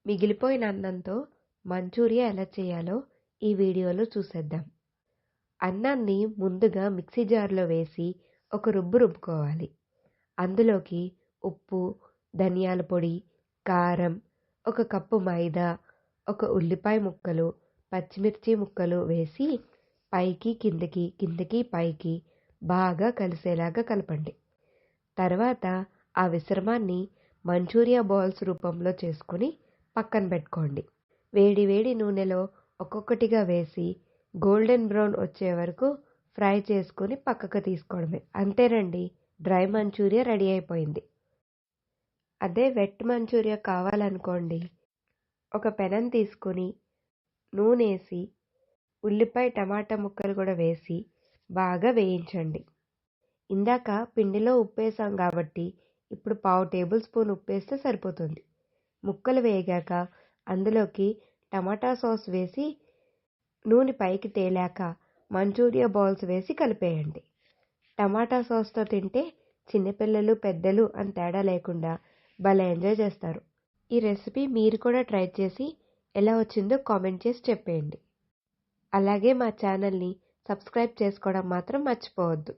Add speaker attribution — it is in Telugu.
Speaker 1: మిగిలిపోయిన అన్నంతో మంచూరియా ఎలా చేయాలో ఈ వీడియోలో చూసేద్దాం. అన్నాన్ని ముందుగా మిక్సీ జార్లో వేసి ఒక రుబ్బుకోవాలి. అందులోకి ఉప్పు, ధనియాల పొడి, కారం, ఒక కప్పు మైదా, ఒక ఉల్లిపాయ ముక్కలు, పచ్చిమిర్చి ముక్కలు వేసి పైకి కిందకి కిందకి పైకి బాగా కలిసేలాగా కలపండి. తర్వాత ఆ మిశ్రమాన్ని మంచూరియా బాల్స్ రూపంలో చేసుకొని పక్కన పెట్టుకోండి. వేడి వేడి నూనెలో ఒక్కొక్కటిగా వేసి గోల్డెన్ బ్రౌన్ వచ్చే వరకు ఫ్రై చేసుకొని పక్కకు తీసుకోవడమే. అంతేనండి, డ్రై మంచూరియా రెడీ అయిపోయింది. అదే వెట్ మంచూరియా కావాలనుకోండి, ఒక పెనం తీసుకొని నూనెసి ఉల్లిపాయ టమాటా ముక్కలు కూడా వేసి బాగా వేయించండి. ఇందాక పిండిలో ఉప్పు వేసాం కాబట్టి ఇప్పుడు 1/2 టేబుల్ స్పూన్ ఉప్పు వేస్తే సరిపోతుంది. ముక్కలు వేగాక అందులోకి టమాటా సాస్ వేసి నూనె పైకి తేలాక మంచూరియా బాల్స్ వేసి కలిపేయండి. టమాటా సాస్తో తింటే చిన్నపిల్లలు పెద్దలు అని తేడా లేకుండా భలే ఎంజాయ్ చేస్తారు. ఈ రెసిపీ మీరు కూడా ట్రై చేసి ఎలా వచ్చిందో కామెంట్ చేసి చెప్పేయండి. అలాగే మా ఛానల్ని సబ్స్క్రైబ్ చేసుకోవడం మాత్రం మర్చిపోవద్దు.